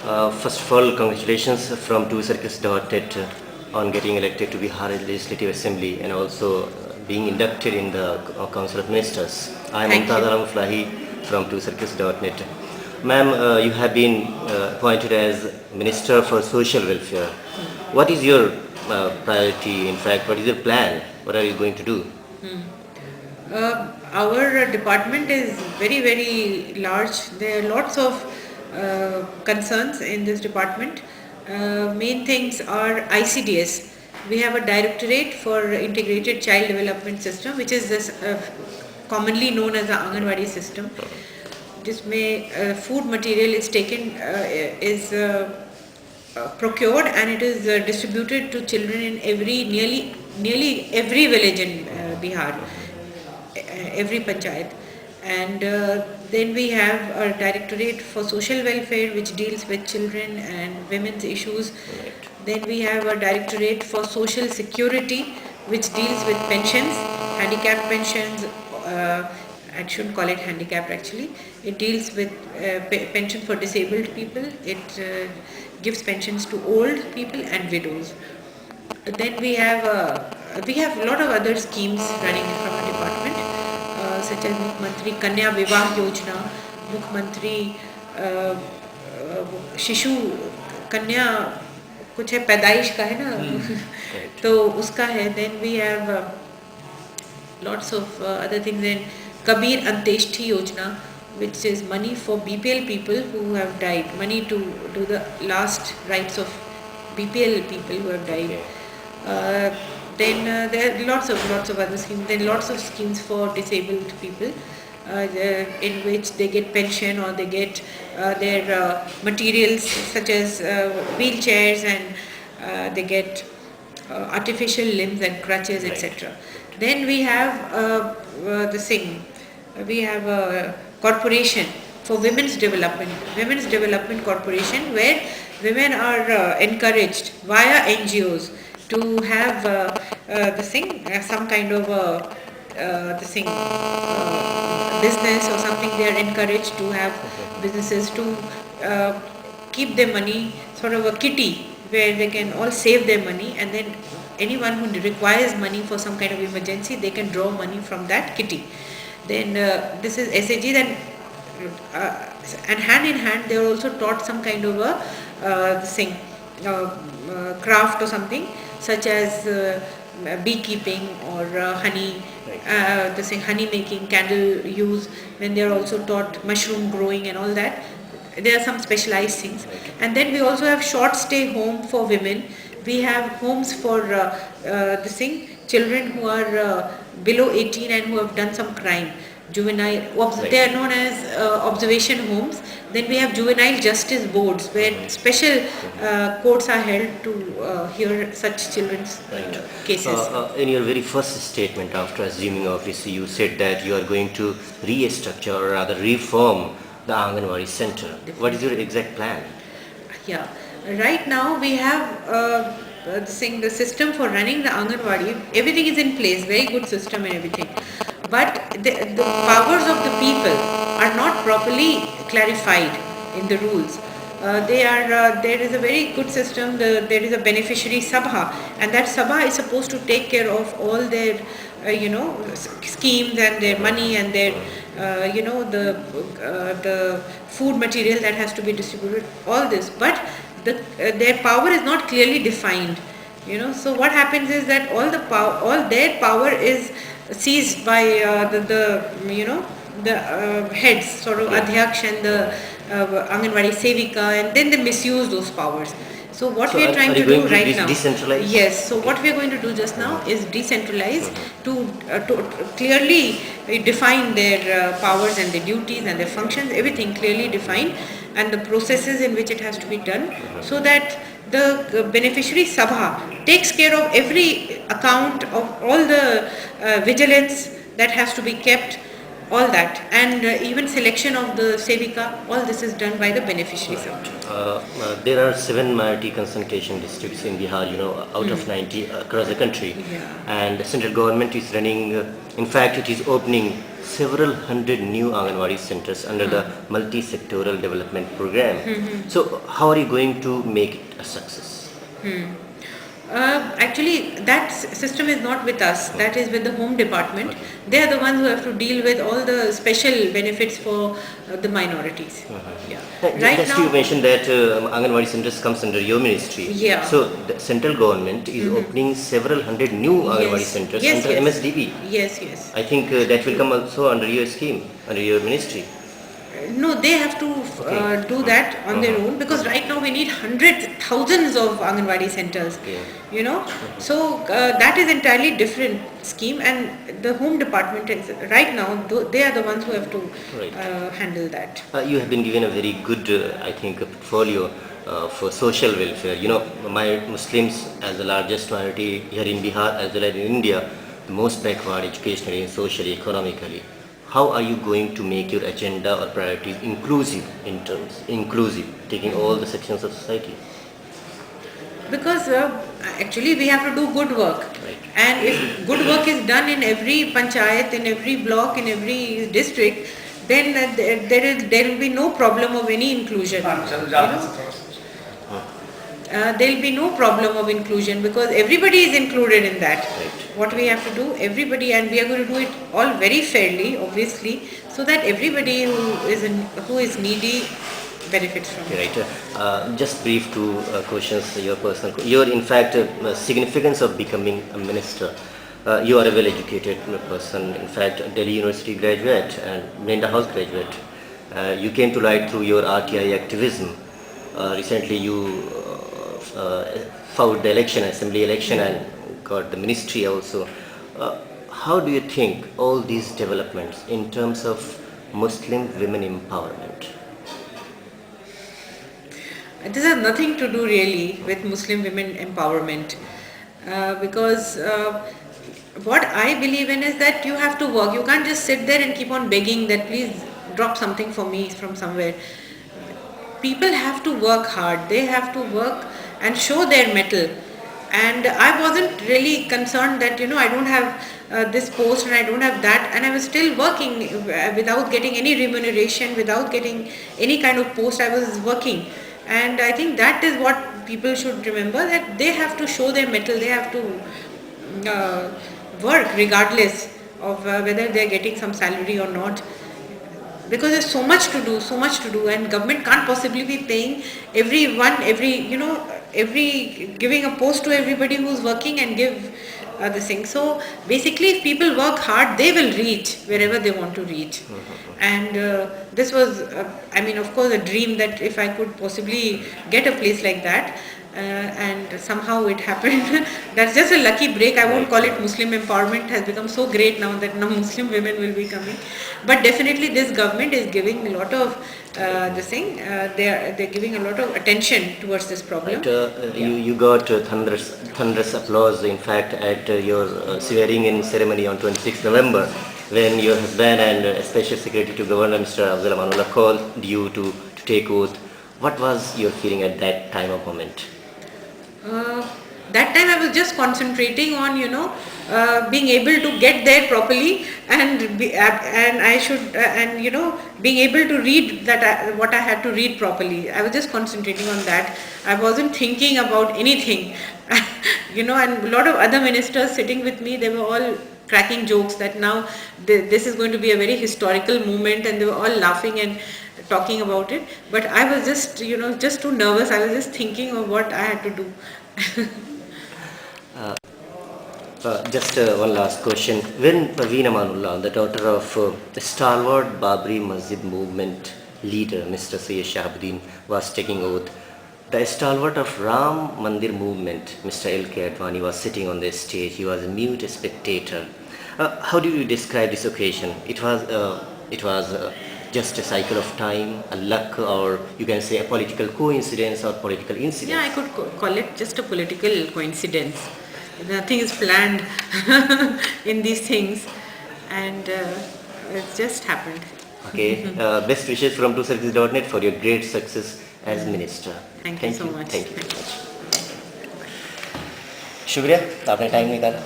First of all, congratulations from 2circus.net on getting elected to Bihar Legislative Assembly and also being inducted in the Council of Ministers. I am Mumtaz Falahi from 2circus.net. Ma'am, you have been appointed as Minister for Social Welfare. What is your priority, in fact, what is your plan? What are you going to do? Our department is very, very large. There are lots of concerns in this department. Main things are ICDS. We have a Directorate for Integrated Child Development System, which is this commonly known as the Anganwadi system. जिसमें food material is taken is procured and it is distributed to children in nearly every village in Bihar, every panchayat. And then we have a Directorate for Social Welfare which deals with children and women's issues. Then we have a Directorate for Social Security which deals with pensions, handicapped pensions. I shouldn't call it handicapped actually. It deals with pension for disabled people. It gives pensions to old people and widows. Then we have a lot of other schemes running from our department, such as Mukhyamantri Kanya Vivah Yojana, Mukhyamantri शिशु कन्या कुछ है पैदाइश का है ना तो उसका है. Then we have lots of other things in Kabir Anteshti Yojana, which is money for BPL people who have died, money to do the last rites of BPL people who have died. Then there are lots of other schemes. Then lots of schemes for disabled people, in which they get pension or they get their materials such as wheelchairs and they get artificial limbs and crutches, etc. Then we have we have a corporation for women's development corporation, where women are encouraged via NGOs to have some kind of business or something. They are encouraged to have businesses to keep their money, sort of a kitty where they can all save their money, and then anyone who requires money for some kind of emergency, they can draw money from that kitty. Then this is SAG. Then and hand in hand they are also taught some kind of a craft or something, such as beekeeping or honey, honey making, candle use. When they are also taught mushroom growing and all that, there are some specialized things. And then we also have short stay home for women. We have homes for children who are below 18 and who have done some crime. Juvenile, they are known as observation homes. Then we have juvenile justice boards, where special courts are held to hear such children's cases. In your very first statement after assuming office, you said that you are going to restructure or rather reform the Anganwadi center. What is your exact plan? Yeah, right now we have the system for running the Anganwadi. Everything is in place, very good system and everything. But the powers of the people are not properly clarified in the rules. There is a very good system. There is a beneficiary sabha, and that sabha is supposed to take care of all their schemes and their money and their the food material that has to be distributed, all this. But their power is not clearly defined. So what happens is that all their power is seized by the heads, sort of Adhyaksh and the Anganwadi Sevika, and then they misuse those powers. So what we are trying to do right now, decentralize? Yes. So what we are going to do just now is decentralize to clearly define their powers and their duties and their functions, everything clearly defined, and the processes in which it has to be done, so that the beneficiary sabha takes care of every account of all the vigilance that has to be kept, all that, and even selection of the sevika, all this is done by the beneficiary sabha. There are 7 minority concentration districts in Bihar, out of 90 across the country. Yeah. And the central government is running, in fact it is opening several hundred new Anganwadi centers under the multi-sectoral development program. So how are you going to make it a success? Actually, that system is not with us. That is with the Home Department. Okay. They are the ones who have to deal with all the special benefits for the minorities. Yeah. Right Just now, you mentioned that Anganwadi centers comes under your ministry. Yeah. So the central government is opening several hundred new Anganwadi centers Yes, under yes. MSDB. Yes. I think that will come also under your scheme, under your ministry. No, they have to do that on their own, because right now we need hundreds, thousands of Anganwadi centers. Yeah. You know, so that is entirely different scheme, and the Home Department is right now. They are the ones who have to Right. handle that. You have been given a very good, I think, portfolio for social welfare. You know, my Muslims as the largest minority here in Bihar as well as in India, the most backward educationally, socially, economically. How are you going to make your agenda or priorities inclusive, taking all the sections of society? Because actually we have to do good work, Right. and if good work is done in every panchayat, in every block, in every district, then there will be no problem of any inclusion. There will be no problem of inclusion, because everybody is included in that. Right. What we have to do, everybody, and we are going to do it all very fairly, obviously, so that everybody who is needy benefits from it. Right. Just brief two questions. Your personal. Your in fact significance of becoming a minister. You are a well-educated person. In fact, Delhi University graduate and Menda House graduate. You came to light through your RTI activism. Recently, you fought the election, assembly election, and got the ministry also. How do you think all these developments in terms of Muslim women empowerment? This has nothing to do really with Muslim women empowerment, because what I believe in is that you have to work. You can't just sit there and keep on begging that please drop something for me from somewhere. People have to work hard. They have to work and show their mettle. And I wasn't really concerned that I don't have this post and I don't have that, and I was still working without getting any remuneration, without getting any kind of post. I was working, and I think that is what people should remember, that they have to show their mettle. They have to work regardless of whether they are getting some salary or not, because there's so much to do, and government can't possibly be paying giving a post to everybody who's working and give this thing. So basically, if people work hard, they will reach wherever they want to reach. And this was, of course, a dream that if I could possibly get a place like that. And somehow it happened. That's just a lucky break. I won't call it Muslim empowerment. Has become so great now that now Muslim women will be coming. But definitely this government is giving a lot of they're giving a lot of attention towards this problem. Right. You got thunderous applause, in fact, at your swearing in ceremony on 26th November, when your husband and Special Secretary to Governor Mr. Amanullah called you to take oath. What was your feeling at that time of moment? That time I was just concentrating on being able to get there properly, and being able to read what I had to read properly. I was just concentrating on that. I wasn't thinking about anything. And a lot of other ministers sitting with me, they were all cracking jokes that now this is going to be a very historical moment, and they were all laughing and talking about it. But I was just too nervous. I was just thinking of what I had to do. Just one last question. When Parveen Amanullah, the daughter of the stalwart Babri Masjid movement leader, Mr. Sayyid Shahabuddin, was taking oath, the stalwart of Ram Mandir movement, Mr. L.K. Advani, was sitting on the stage. He was a mute spectator. How do you describe this occasion? It was just a cycle of time, a luck, or you can say a political coincidence or political incident? Yeah, I could call it just a political coincidence. Nothing is planned in these things, and it just happened. Okay. Best wishes from 2circus.net for your great success as minister. Thank you so much. Thank you very much. शुक्रिया, आपने time निकाला.